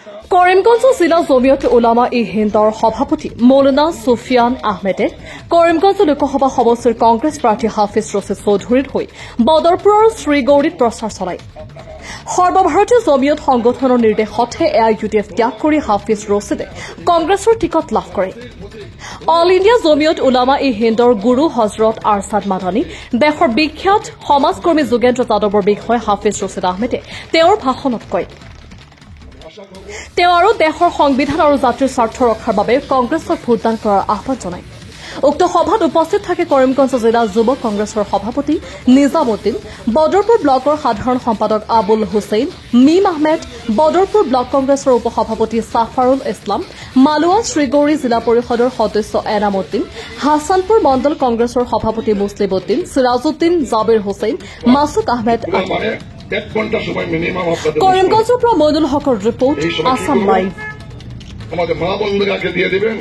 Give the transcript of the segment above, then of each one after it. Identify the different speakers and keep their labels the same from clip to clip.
Speaker 1: কৰিমগঞ্জ জিলা জমিয়ত উলামা ই হিন্দৰ সভাপতি মৌলানা সুফিয়ান আহমেদে কৰিমগঞ্জ লোকসভা সমষ্টিৰ কংগ্ৰেছ প্ৰাৰ্থী হাফিজ ৰছিদ চৌধুৰীৰ হৈ বদৰপুৰ আৰু শ্ৰীগৌৰীত প্ৰচাৰ চলায়। সৰ্বভাৰতীয় জমিয়ত সংগঠনৰ নিৰ্দেশতহে AIUDF ত্যাগ কৰি হাফিজ ৰছিদে কংগ্ৰেছৰ টিকট লাভ কৰে। অল ইণ্ডিয়া জমিয়ত উলামা ই হিন্দৰ গুৰু হজৰত আৰছাদ মাদানী, দেশৰ বিখ্যাত সমাজকৰ্মী যোগেন্দ্ৰ যাদৱৰ বিষয়ে হাফিজ ৰছিদ আহমেদে তেওঁৰ ভাষণত কয়। তেওঁ আৰু দেশৰ সংবিধান আৰু জাতিৰ স্বাৰ্থ ৰক্ষাৰ বাবে কংগ্ৰেছক ভোটদান কৰাৰ আহ্বান জনায়। উক্ত সভাত উপস্থিত থাকে কৰিমগঞ্জ জিলা যুৱ কংগ্ৰেছৰ সভাপতি নিজামুদ্দিন, বদৰপুৰ ব্লকৰ সাধাৰণ সম্পাদক আবুল হুছেইন, মীম আহমেদ, বদৰপুৰ ব্লক কংগ্ৰেছৰ উপসভাপতি ছাফাৰুল ইছলাম, মালোৱা শ্ৰীগৌৰী জিলা পৰিষদৰ সদস্য এনামুদ্দিন, হাছানপুৰ মণ্ডল কংগ্ৰেছৰ সভাপতি মুছলিম উদ্দিন, সিৰাজউদ্দিন, জাবিৰ হুছেইন, মাছুদ আহমেদ। কৰিমগঞ্জৰ পৰা মইনুল হকৰ ৰিপৰ্ট, আসাম লাইভ।
Speaker 2: আমাদের মা বন্ধুরাকে দিয়ে দিবেন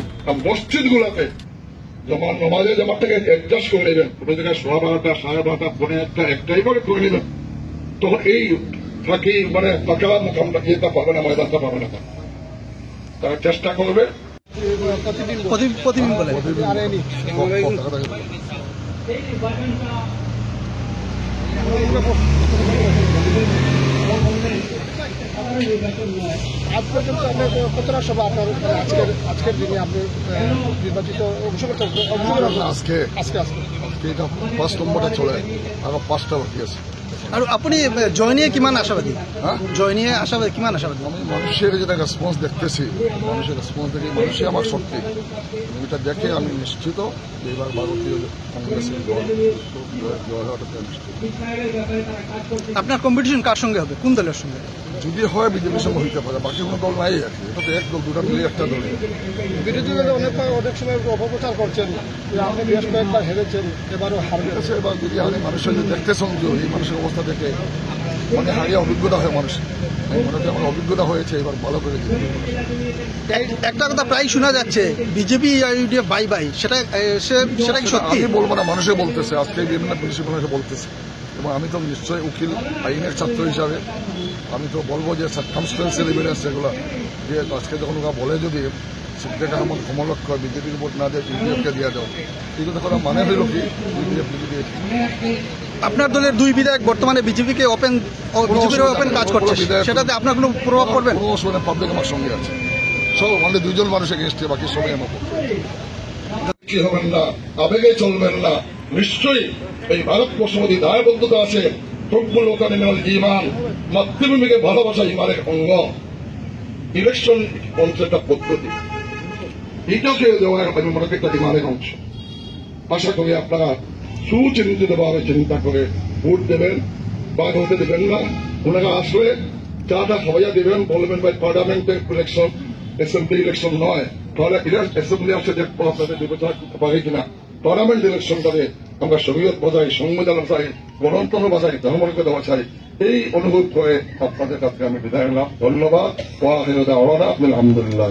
Speaker 2: মসজিদগুলোতে নমাজে জামাতটাকে অ্যাডজাস্ট করে নেবেন। কোনো জায়গায় 12:30, 12:30, একটাই করে করে নেবেন। তখন এই ফাঁকি ফাঁকা মোকামটা ইয়েটা পাবে না, ময়দানটা পাবে না। তারা চেষ্টা করবে
Speaker 3: প্রতিদিন বলে
Speaker 4: আজ পর্যন্ত আপনার কতটা সভা আপনার আজকের দিনে আপনি নির্বাচিত আজকে
Speaker 2: এটা 5 নম্বরটা চলে আরো 5টা বাকি আছে।
Speaker 3: আৰু আপুনি জয় নিয়ে কিমান আশাবাদী? জয় নিয়ে আশাবাদী কিমান আশাবাদী?
Speaker 2: আমি মানুষের যেটা রেসপন্স দেখতেছি, মানুষের রেসপন্স দেখে মানুষই আমার শক্তি, এটা দেখে আমি নিশ্চিত এবার ভারতীয় কংগ্রেসের জয় হওয়াটা নিশ্চিত।
Speaker 3: আপনার কম্পিটিশন কার সঙ্গে হবে, কোন দলের সঙ্গে?
Speaker 2: যদি হয় বিজেপির সঙ্গে হইতে পারে, বাকি কোনো দল নাই আছে। এটা তো এক দল, দুটা মিলে একটা দল।
Speaker 4: বিরোধী দল অনেক সময় অপপ্রচার করছেন, আপনি বেশ কয়েকবার হেরেছেন, এবারও হারবেন।
Speaker 2: এবার যদি আমি মানুষের দেখতেছেন যে এই মানুষের অবস্থা দেখে হারিয়ে অভিজ্ঞতা হয় মানুষ, আমার অভিজ্ঞতা হয়েছে, এবার ভালো করে
Speaker 3: একটা কথা প্রায় শোনা যাচ্ছে বিজেপি AIUDF বাই বাই, সেটা কি সত্যি?
Speaker 2: আমি বলবো না, মানুষে বলতেছে, আজকে বিভিন্ন পুলিশ মানুষে বলতেছে। এবং আমি তো নিশ্চয়ই উকিল, আইনের ছাত্র হিসাবে আমি তো বলবো যে সার্কামস্টেন্সিয়াল এভিডেন্স এগুলো যে আজকে যখন ওরা বলে যদি সেটাকে আমার সমলক্ষ্য বিজেপির ভোট না দিয়ে BJP-কে দিয়ে দেওয়া, কিন্তু দেখো মানে হইল কি বিজেপি।
Speaker 3: আপনার দলের 2 বিধায়ক বর্তমানে বিজেপির ওপেন কাজ করছে, সেটাতে আপনার কোনো প্রভাব পড়বে?
Speaker 2: পাবলিক আমার সঙ্গে আছে, সব আমাদের 2 জন মানুষ এগেন্স্টে, বাকি সবাই আমার কি হবেন না, আবেগে চলবেন না। নিশ্চয়ই এই ভারতবর্ষ মধ্যে দায়বদ্ধতা আছে। ইমান মাতৃভূমিকে ভালোবাসা ইমানের অঙ্গ। ইলেকশন একটা পদ্ধতি, এটাকে দেওয়া আমি মনে করি একটা ইমানের অংশ। আশা করি আপনারা সুচিন্তিতভাবে চিন্তা করে ভোট দেবেন, বাদ হতে দেবেন না। ওনারা আসলে চাটা সবাই দেবেন, বলবেন ভাই পার্লামেন্টের ইলেকশন, অ্যাসেম্বলি ইলেকশন নয়, তাহলে অ্যাসেম্বলি আসলে দেখবো আপনাদের বিবেচনা করতে পারে কিনা। পার্লামেন্ট ইলেকশনটাতে আমরা শরীয়ত বজাই, সংবিধান বজাই, গণতন্ত্র বজাই, ধর্মমর্যাদা বজাই, এই অনুভব করে আপনাদের কাছে আমি বিদায় নিলাম। ধন্যবাদ। আলহামদুলিল্লাহ।